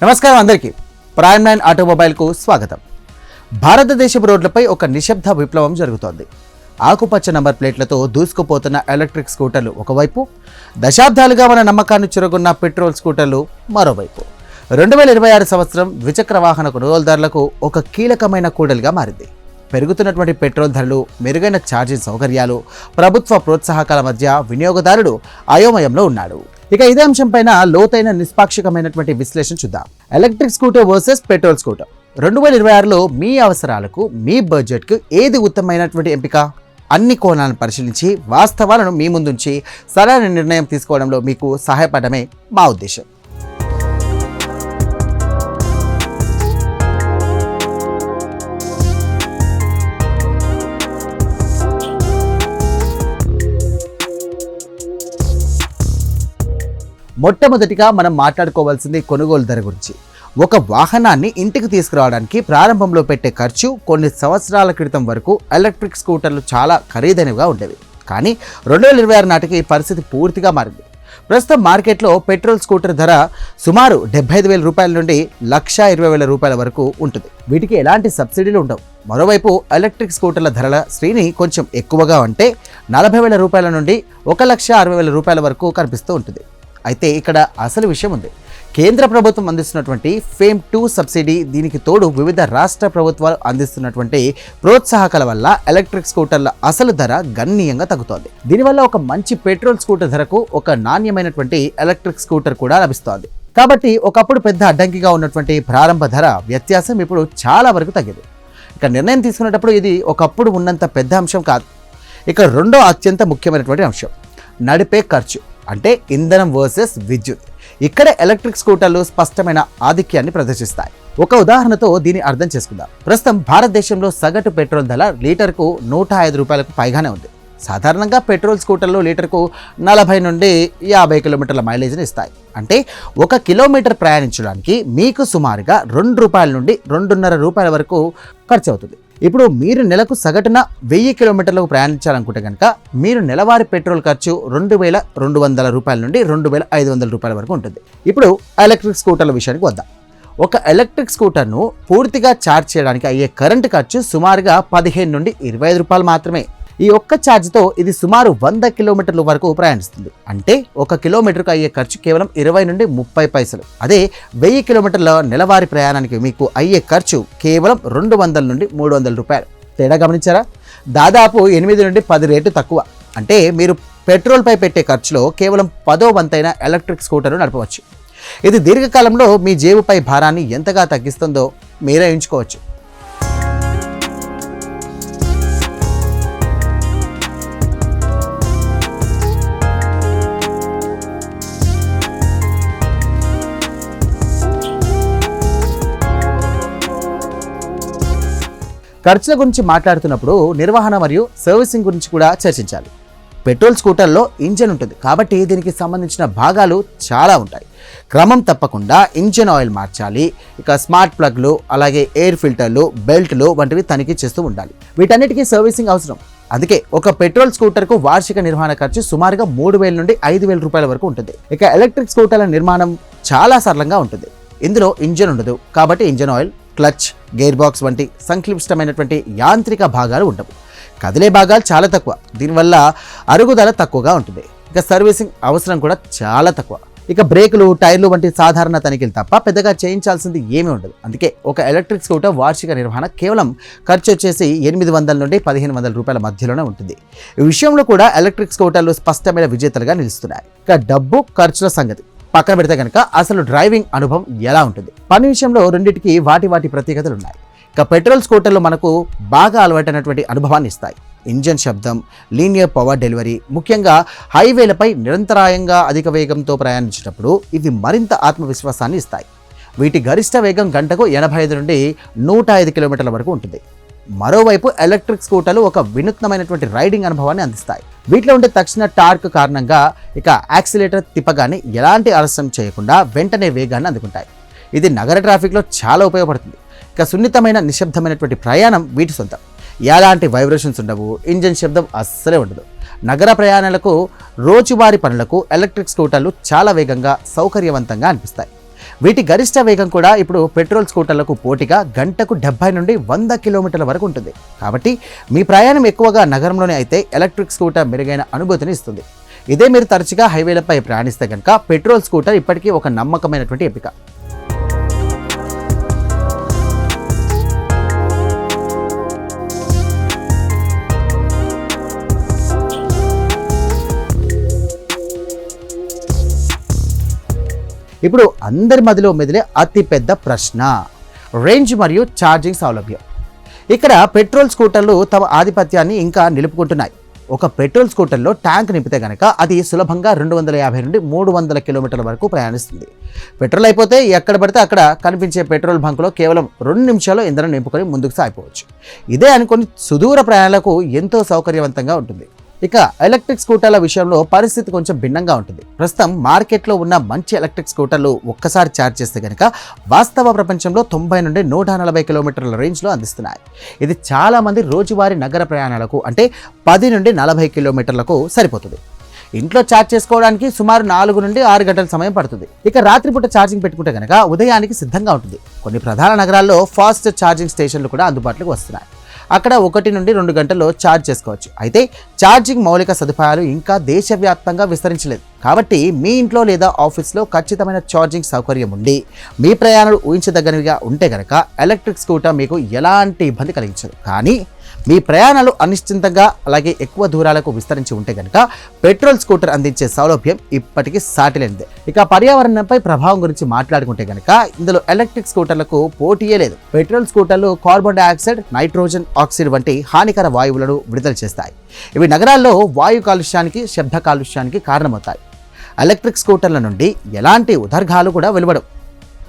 నమస్కారం అందరికీ. ప్రైమ్ 9 ఆటోమొబైల్కు స్వాగతం. భారతదేశపు రోడ్లపై ఒక నిశ్శబ్ద విప్లవం జరుగుతోంది. ఆకుపచ్చ నంబర్ ప్లేట్లతో దూసుకుపోతున్న ఎలక్ట్రిక్ స్కూటర్లు ఒకవైపు, దశాబ్దాలుగా మన నమ్మకాన్ని చురగొన్న పెట్రోల్ స్కూటర్లు మరోవైపు. 2026 సంవత్సరం ద్విచక్ర వాహన కొనుగోలుదారులకు ఒక కీలకమైన కూడలిగా మారింది. పెరుగుతున్నటువంటి పెట్రోల్ ధరలు, మెరుగైన ఛార్జింగ్ సౌకర్యాలు, ప్రభుత్వ ప్రోత్సాహకాల మధ్య వినియోగదారుడు అయోమయంలో ఉన్నాడు. ఇక ఇదే అంశంపైన లోతైన నిష్పాక్షికమైనటువంటి విశ్లేషణ చూద్దాం. Electric scooter versus petrol scooter. 2026లో మీ అవసరాలకు, మీ బడ్జెట్కు ఏది ఉత్తమమైనటువంటి ఎంపిక? అన్ని కోణాలను పరిశీలించి వాస్తవాలను మీ ముందుంచి సరైన నిర్ణయం తీసుకోవడంలో మీకు సహాయపడమే మా ఉద్దేశం. మొట్టమొదటిగా మనం మాట్లాడుకోవాల్సింది కొనుగోలు ధర గురించి. ఒక వాహనాన్ని ఇంటికి తీసుకురావడానికి ప్రారంభంలో పెట్టే ఖర్చు కొన్ని సంవత్సరాల క్రితం వరకు ఎలక్ట్రిక్ స్కూటర్లు చాలా ఖరీదైనవిగా ఉండేవి. కానీ 2026 నాటికి పరిస్థితి పూర్తిగా మారింది. ప్రస్తుతం మార్కెట్లో పెట్రోల్ స్కూటర్ ధర సుమారు 75,000 రూపాయల నుండి 1,20,000 రూపాయల వరకు ఉంటుంది. వీటికి ఎలాంటి సబ్సిడీలు ఉండవు. మరోవైపు ఎలక్ట్రిక్ స్కూటర్ల ధరల శ్రేణి కొంచెం ఎక్కువగా అంటే 40,000 రూపాయల నుండి 1,60,000 రూపాయల వరకు కనిపిస్తూ ఉంటుంది. అయితే ఇక్కడ అసలు విషయం ఉంది. కేంద్ర ప్రభుత్వం అందిస్తున్నటువంటి ఫేమ్ 2 సబ్సిడీ, దీనికి తోడు వివిధ రాష్ట్ర ప్రభుత్వాలు అందిస్తున్నటువంటి ప్రోత్సాహకాల వల్ల ఎలక్ట్రిక్ స్కూటర్ల అసలు ధర గణనీయంగా తగ్గుతోంది. దీనివల్ల ఒక మంచి పెట్రోల్ స్కూటర్ ధరకు ఒక నాణ్యమైనటువంటి ఎలక్ట్రిక్ స్కూటర్ కూడా లభిస్తోంది. కాబట్టి ఒకప్పుడు పెద్ద అడ్డంకిగా ఉన్నటువంటి ప్రారంభ ధర వ్యత్యాసం ఇప్పుడు చాలా వరకు తగ్గింది. ఇక నిర్ణయం తీసుకునేటప్పుడు ఇది ఒకప్పుడు ఉన్నంత పెద్ద అంశం కాదు. ఇక రెండో అత్యంత ముఖ్యమైనటువంటి అంశం నడిపే ఖర్చు, అంటే ఇంధనం వర్సెస్ విద్యుత్. ఇక్కడ ఎలక్ట్రిక్ స్కూటర్లు స్పష్టమైన ఆధిక్యాన్ని ప్రదర్శిస్తాయి. ఒక ఉదాహరణతో దీన్ని అర్థం చేసుకుందాం. ప్రస్తుతం భారతదేశంలో సగటు పెట్రోల్ ధర లీటర్కు 105 రూపాయలకు పైగానే ఉంది. సాధారణంగా పెట్రోల్ స్కూటర్లు లీటర్కు 40 నుండి 50 కిలోమీటర్ల మైలేజ్ని ఇస్తాయి. అంటే 1 కిలోమీటర్ ప్రయాణించడానికి మీకు సుమారుగా 2 రూపాయల నుండి 2.5 రూపాయల వరకు ఖర్చు అవుతుంది. ఇప్పుడు మీరు నెలకు సగటున 1000 కిలోమీటర్లకు ప్రయాణించాలనుకుంటే కనుక మీరు నెలవారీ పెట్రోల్ ఖర్చు 2,200 రూపాయల నుండి 2,500 రూపాయల వరకు ఉంటుంది. ఇప్పుడు ఎలక్ట్రిక్ స్కూటర్ల విషయానికి వద్దాం. ఒక ఎలక్ట్రిక్ స్కూటర్ను పూర్తిగా ఛార్జ్ చేయడానికి అయ్యే కరెంటు ఖర్చు సుమారుగా 15 నుండి 25 రూపాయలు మాత్రమే. ఈ ఒక్క ఛార్జ్తో ఇది సుమారు 100 కిలోమీటర్ల వరకు ప్రయాణిస్తుంది. అంటే 1 కిలోమీటర్కు అయ్యే ఖర్చు కేవలం 20 నుండి 30 పైసలు. అదే 1000 కిలోమీటర్ల నెలవారీ ప్రయాణానికి మీకు అయ్యే ఖర్చు కేవలం 200 నుండి 300 రూపాయలు. తేడా గమనించారా? దాదాపు 8 నుండి 10 రేటు తక్కువ. అంటే మీరు పెట్రోల్పై పెట్టే ఖర్చులో కేవలం 10వ వంతైన ఎలక్ట్రిక్ స్కూటర్ను నడపవచ్చు. ఇది దీర్ఘకాలంలో మీ జేబుపై భారాన్ని ఎంతగా తగ్గిస్తుందో మీరే ఊహించుకోవచ్చు. ఖర్చుల గురించి మాట్లాడుతున్నప్పుడు నిర్వహణ మరియు సర్వీసింగ్ గురించి కూడా చర్చించాలి. పెట్రోల్ స్కూటర్లో ఇంజన్ ఉంటుంది కాబట్టి దీనికి సంబంధించిన భాగాలు చాలా ఉంటాయి. క్రమం తప్పకుండా ఇంజన్ ఆయిల్ మార్చాలి. ఇక స్మార్ట్ ప్లగ్లు, అలాగే ఎయిర్ ఫిల్టర్లు, బెల్ట్లు వంటివి తనిఖీ చేస్తూ ఉండాలి. వీటన్నిటికీ సర్వీసింగ్ అవసరం. అందుకే ఒక పెట్రోల్ స్కూటర్కు వార్షిక నిర్వహణ ఖర్చు సుమారుగా 3,000 నుండి 5,000 రూపాయల వరకు ఉంటుంది. ఇక ఎలక్ట్రిక్ స్కూటర్ల నిర్మాణం చాలా సరళంగా ఉంటుంది. ఇందులో ఇంజన్ ఉండదు కాబట్టి engine oil, clutch, gear box వంటి సంక్లిష్టమైనటువంటి యాంత్రిక భాగాలు ఉండవు. కదిలే భాగాలు చాలా తక్కువ. దీనివల్ల అరుగుదల తక్కువగా ఉంటుంది. ఇక సర్వీసింగ్ అవసరం కూడా చాలా తక్కువ. ఇక బ్రేకులు, టైర్లు వంటి సాధారణ తనిఖీలు తప్ప పెద్దగా చేయించాల్సింది ఏమీ ఉండదు. అందుకే ఒక ఎలక్ట్రిక్ స్కూటర్ వార్షిక నిర్వహణ కేవలం ఖర్చు వచ్చేసి 800 నుండి 1,500 రూపాయల మధ్యలోనే ఉంటుంది. ఈ విషయంలో కూడా ఎలక్ట్రిక్ స్కూటర్లు స్పష్టమైన విజేతలుగా నిలుస్తున్నాయి. ఇక డబ్బు, ఖర్చుల సంగతి పక్కన పెడితే కనుక అసలు డ్రైవింగ్ అనుభవం ఎలా ఉంటుంది? పని విషయంలో రెండింటికి వాటి ప్రత్యేకతలు ఉన్నాయి. ఇక పెట్రోల్ స్కూటర్లు మనకు బాగా అలవాటైనటువంటి అనుభవాన్ని ఇస్తాయి. ఇంజన్ శబ్దం, లీనియర్ పవర్ డెలివరీ, ముఖ్యంగా హైవేలపై నిరంతరాయంగా అధిక వేగంతో ప్రయాణించేటప్పుడు ఇవి మరింత ఆత్మవిశ్వాసాన్ని ఇస్తాయి. వీటి గరిష్ట వేగం గంటకు 85 నుండి 105 కిలోమీటర్ల వరకు ఉంటుంది. మరోవైపు ఎలక్ట్రిక్ స్కూటర్లు ఒక వినూత్నమైనటువంటి రైడింగ్ అనుభవాన్ని అందిస్తాయి. వీటిలో ఉండే తక్షణ టార్క్ కారణంగా ఇక యాక్సిలేటర్ తిప్పగానే ఎలాంటి ఆలస్యం చేయకుండా వెంటనే వేగాన్ని అందుకుంటాయి. ఇది నగర ట్రాఫిక్లో చాలా ఉపయోగపడుతుంది. ఇక సున్నితమైన నిశ్శబ్దమైనటువంటి ప్రయాణం వీటి సొంతం. ఎలాంటి వైబ్రేషన్స్ ఉండవు, ఇంజన్ శబ్దం అస్సలే ఉండదు. నగర ప్రయాణాలకు, రోజువారీ పనులకు ఎలక్ట్రిక్ స్కూటర్లు చాలా వేగంగా, సౌకర్యవంతంగా అనిపిస్తాయి. వీటి గరిష్ట వేగం కూడా ఇప్పుడు పెట్రోల్ స్కూటర్లకు పోటీగా గంటకు 70 నుండి 100 కిలోమీటర్ల వరకు ఉంటుంది. కాబట్టి మీ ప్రయాణం ఎక్కువగా నగరంలోనే అయితే ఎలక్ట్రిక్ స్కూటర్ మెరుగైన అనుభూతిని ఇస్తుంది. ఇదే మీరు తరచుగా హైవేలపై ప్రయాణిస్తే కనుక పెట్రోల్ స్కూటర్ ఇప్పటికీ ఒక నమ్మకమైనటువంటి ఎంపిక. ఇప్పుడు అందరి మధ్యలో మెదిలే అతిపెద్ద ప్రశ్న రేంజ్ మరియు ఛార్జింగ్ సౌలభ్యం. ఇక్కడ పెట్రోల్ స్కూటర్లు తమ ఆధిపత్యాన్ని ఇంకా నిలుపుకుంటున్నాయి. ఒక పెట్రోల్ స్కూటర్లో ట్యాంక్ నింపితే కనుక అది సులభంగా 250 నుండి 300 కిలోమీటర్ల వరకు ప్రయాణిస్తుంది. పెట్రోల్ అయిపోతే ఎక్కడ పడితే అక్కడ కనిపించే పెట్రోల్ బంకులో కేవలం 2 నిమిషాల్లో ఇంధనం నింపుకొని ముందుకు సాగిపోవచ్చు. ఇదే అనుకుని సుదూర ప్రయాణాలకు ఎంతో సౌకర్యవంతంగా ఉంటుంది. ఇక ఎలక్ట్రిక్ స్కూటర్ల విషయంలో పరిస్థితి కొంచెం భిన్నంగా ఉంటుంది. ప్రస్తుతం మార్కెట్లో ఉన్న మంచి ఎలక్ట్రిక్ స్కూటర్లు ఒక్కసారి ఛార్జ్ చేస్తే కనుక వాస్తవ ప్రపంచంలో 90 నుండి 140 కిలోమీటర్ల రేంజ్లో అందిస్తున్నాయి. ఇది చాలామంది రోజువారీ నగర ప్రయాణాలకు అంటే 10 నుండి 40 కిలోమీటర్లకు సరిపోతుంది. ఇంట్లో ఛార్జ్ చేసుకోవడానికి సుమారు 4 నుండి 6 గంటల సమయం పడుతుంది. ఇక రాత్రిపూట ఛార్జింగ్ పెట్టుకుంటే కనుక ఉదయానికి సిద్ధంగా ఉంటుంది. కొన్ని ప్రధాన నగరాల్లో ఫాస్ట్ ఛార్జింగ్ స్టేషన్లు కూడా అందుబాటులోకి వస్తున్నాయి. అక్కడ 1 నుండి 2 గంటల్లో ఛార్జ్ చేసుకోవచ్చు. అయితే ఛార్జింగ్ మౌలిక సదుపాయాలు ఇంకా దేశవ్యాప్తంగా విస్తరించలేదు. కాబట్టి మీ ఇంట్లో లేదా ఆఫీస్లో ఖచ్చితమైన ఛార్జింగ్ సౌకర్యం ఉండి మీ ప్రయాణాలు ఊహించదగ్గనివిగా ఉంటే కనుక ఎలక్ట్రిక్ స్కూటర్ మీకు ఎలాంటి ఇబ్బంది కలిగించదు. కానీ మీ ప్రయాణాలు అనిశ్చితంగా అలాగే ఎక్కువ దూరాలకు విస్తరించి ఉంటే కనుక పెట్రోల్ స్కూటర్ అందించే సౌలభ్యం ఇప్పటికీ సాటిలేనిదే. ఇక పర్యావరణంపై ప్రభావం గురించి మాట్లాడుకుంటే కనుక ఇందులో ఎలక్ట్రిక్ స్కూటర్లకు పోటీయే లేదు. పెట్రోల్ స్కూటర్లు కార్బన్ డైఆక్సైడ్, నైట్రోజన్ ఆక్సైడ్ వంటి హానికర వాయువులను విడుదల చేస్తాయి. ఇవి నగరాల్లో వాయు కాలుష్యానికి, శబ్ద కాలుష్యానికి కారణమవుతాయి. ఎలక్ట్రిక్ స్కూటర్ల నుండి ఎలాంటి ఉదర్గాలు కూడా వెలువడవు.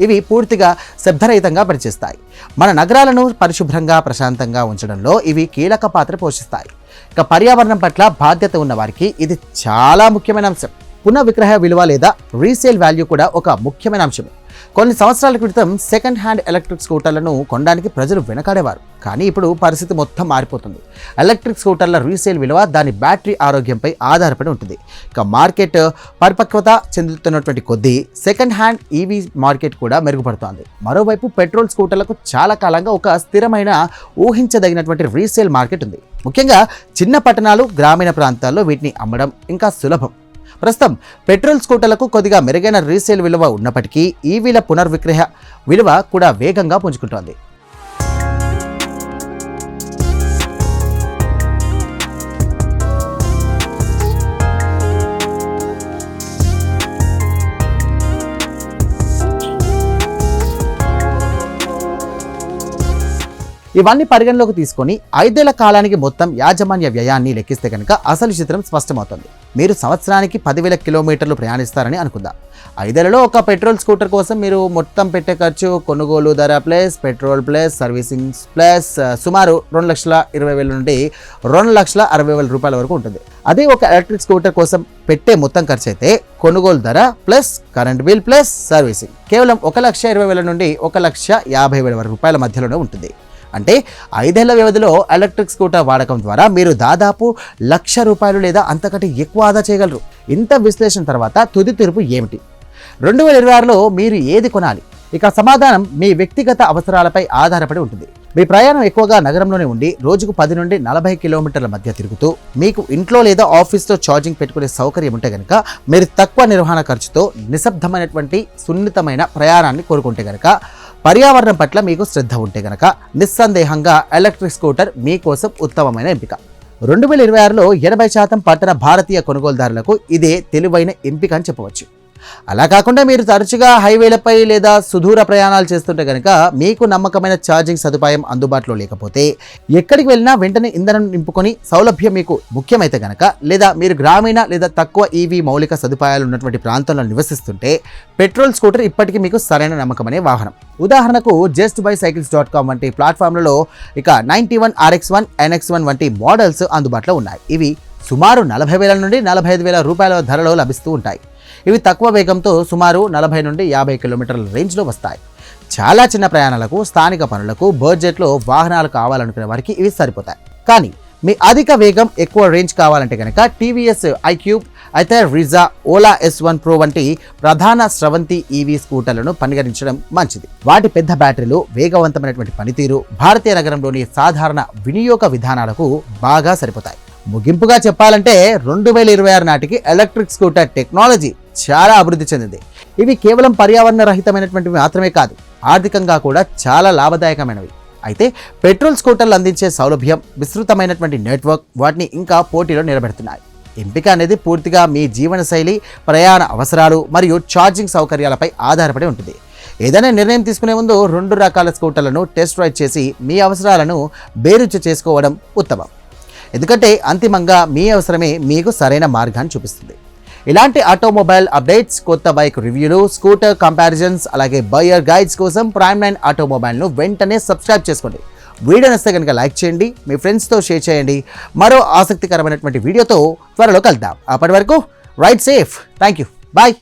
ఇవి పూర్తిగా శబ్దరహితంగా పనిచేస్తాయి. మన నగరాలను పరిశుభ్రంగా, ప్రశాంతంగా ఉంచడంలో ఇవి కీలక పాత్ర పోషిస్తాయి. ఇక పర్యావరణం పట్ల బాధ్యత ఉన్న వారికి ఇది చాలా ముఖ్యమైన అంశం. పునఃవిక్రయ విలువ లేదా రీసేల్ వాల్యూ కూడా ఒక ముఖ్యమైన అంశం. కొన్ని సంవత్సరాల క్రితం సెకండ్ హ్యాండ్ ఎలక్ట్రిక్ స్కూటర్లను కొనడానికి ప్రజలు వెనకాడేవారు. కానీ ఇప్పుడు పరిస్థితి మొత్తం మారిపోతుంది. ఎలక్ట్రిక్ స్కూటర్ల రీసేల్ విలువ దాని బ్యాటరీ ఆరోగ్యంపై ఆధారపడి ఉంటుంది. ఇక మార్కెట్ పరిపక్వత చెందుతున్నటువంటి కొద్దీ సెకండ్ హ్యాండ్ ఈవీ మార్కెట్ కూడా మెరుగుపడుతోంది. మరోవైపు పెట్రోల్ స్కూటర్లకు చాలా కాలంగా ఒక స్థిరమైన, ఊహించదగినటువంటి రీసేల్ మార్కెట్ ఉంది. ముఖ్యంగా చిన్న పట్టణాలు, గ్రామీణ ప్రాంతాల్లో వీటిని అమ్మడం ఇంకా సులభం. ప్రస్తుతం పెట్రోల్ స్కూటర్లకు కొద్దిగా మెరుగైన రీసేల్ విలువ ఉన్నప్పటికీ ఈవీల పునర్విక్రయ విలువ కూడా వేగంగా పుంజుకుంటోంది. ఇవన్నీ పరిగణలోకి తీసుకొని 5 ఏళ్ల కాలానికి మొత్తం యాజమాన్య వ్యయాన్ని లెక్కిస్తే కనుక అసలు చిత్రం స్పష్టమవుతుంది. మీరు సంవత్సరానికి 10,000 కిలోమీటర్లు ప్రయాణిస్తారని అనుకుందాం. 5 ఏళ్లలో ఒక పెట్రోల్ స్కూటర్ కోసం మీరు మొత్తం పెట్టే ఖర్చు, కొనుగోలు ధర plus petrol plus servicing plus సుమారు 2,20,000 నుండి 2,60,000 రూపాయల వరకు ఉంటుంది. అదే ఒక ఎలక్ట్రిక్ స్కూటర్ కోసం పెట్టే మొత్తం ఖర్చు అయితే కొనుగోలు ధర plus current bill plus servicing కేవలం 1,20,000 నుండి 1,50,000 రూపాయల మధ్యలోనే ఉంటుంది. అంటే 5 ఏళ్ల వ్యవధిలో ఎలక్ట్రిక్ స్కూటర్ వాడకం ద్వారా మీరు దాదాపు ₹1,00,000 లేదా అంతకంటే ఎక్కువ ఆదా చేయగలరు. ఇంత విశ్లేషణ తర్వాత తుది తీర్పు ఏమిటి? 2026లో మీరు ఏది కొనాలి? ఇక సమాధానం మీ వ్యక్తిగత అవసరాలపై ఆధారపడి ఉంటుంది. మీ ప్రయాణం ఎక్కువగా నగరంలోనే ఉండి రోజుకు 10 నుండి 40 కిలోమీటర్ల మధ్య తిరుగుతూ మీకు ఇంట్లో లేదా ఆఫీస్లో ఛార్జింగ్ పెట్టుకునే సౌకర్యం ఉంటే కనుక, మీరు తక్కువ నిర్వహణ ఖర్చుతో నిశ్శబ్దమైనటువంటి సున్నితమైన ప్రయాణాన్ని కోరుకుంటే కనుక, పర్యావరణం పట్ల మీకు శ్రద్ధ ఉంటే కనుక నిస్సందేహంగా ఎలక్ట్రిక్ స్కూటర్ మీకోసం ఉత్తమమైన ఎంపిక. 2026లో 80% పట్టణ భారతీయ కొనుగోలుదారులకు ఇదే తెలివైన ఎంపిక అని చెప్పవచ్చు. అలా కాకుండా మీరు తరచుగా హైవేలపై లేదా సుదూర ప్రయాణాలు చేస్తుంటే కనుక, మీకు నమ్మకమైన ఛార్జింగ్ సదుపాయం అందుబాటులో లేకపోతే, ఎక్కడికి వెళ్ళినా వెంటనే ఇంధనం నింపుకొని సౌలభ్యం మీకు ముఖ్యమైతే కనుక, లేదా మీరు గ్రామీణ లేదా తక్కువ ఈవీ మౌలిక సదుపాయాలు ఉన్నటువంటి ప్రాంతంలో నివసిస్తుంటే పెట్రోల్ స్కూటర్ ఇప్పటికీ మీకు సరైన నమ్మకమనే వాహనం. ఉదాహరణకు justbuycycles.com వంటి ప్లాట్ఫామ్లలో ఇక 91 RX1, NX1 వంటి మోడల్స్ అందుబాటులో ఉన్నాయి. ఇవి సుమారు 40,000 నుండి 45,000 రూపాయల ధరలో లభిస్తూ ఉంటాయి. ఇవి తక్కువ వేగంతో సుమారు 40 నుండి 50 కిలోమీటర్ల రేంజ్లో వస్తాయి. చాలా చిన్న ప్రయాణాలకు, స్థానిక పనులకు, బడ్జెట్లో వాహనాలు కావాలనుకునే వారికి ఇవి సరిపోతాయి. కానీ మీ అధిక వేగం, ఎక్కువ రేంజ్ కావాలంటే కనుక టీవీఎస్ ఐక్యూబ్, అయితే రిజా, ఓలా S1 Pro వంటి ప్రధాన స్రవంతి ఈవీ స్కూటర్లను పరిగణించడం మంచిది. వాటి పెద్ద బ్యాటరీలు, వేగవంతమైనటువంటి పనితీరు భారతీయ నగరంలోని సాధారణ వినియోగ విధానాలకు బాగా సరిపోతాయి. ముగింపుగా చెప్పాలంటే 2026 నాటికి ఎలక్ట్రిక్ స్కూటర్ టెక్నాలజీ చాలా అభివృద్ధి చెందింది. ఇవి కేవలం పర్యావరణ రహితమైనటువంటివి మాత్రమే కాదు, ఆర్థికంగా కూడా చాలా లాభదాయకమైనవి. అయితే పెట్రోల్ స్కూటర్లు అందించే సౌలభ్యం, విస్తృతమైనటువంటి నెట్వర్క్ వాటిని ఇంకా పోటీలో నిలబెడుతున్నాయి. ఎంపిక అనేది పూర్తిగా మీ జీవనశైలి, ప్రయాణ అవసరాలు మరియు ఛార్జింగ్ సౌకర్యాలపై ఆధారపడి ఉంటుంది. ఏదైనా నిర్ణయం తీసుకునే ముందు 2 రకాల స్కూటర్లను టెస్ట్ రైడ్ చేసి మీ అవసరాలను బేరుచు చేసుకోవడం ఉత్తమం. ఎందుకంటే అంతిమంగా మీ అవసరమే మీకు సరైన మార్గాన్ని చూపిస్తుంది. ఇలాంటి ఆటోమొబైల్ అప్డేట్స్, కొత్త బైక్ రివ్యూలు, స్కూటర్ కంపారిజన్స్, అలాగే బయర్ గైడ్స్ కోసం Prime9 ఆటోమొబైల్ను వెంటనే సబ్స్క్రైబ్ చేసుకోండి. వీడియో నచ్చితే కనుక లైక్ చేయండి, మీ ఫ్రెండ్స్తో షేర్ చేయండి. మరో ఆసక్తికరమైనటువంటి వీడియోతో త్వరలో కలుద్దాం. అప్పటి వరకు ride safe. Thank you. Bye.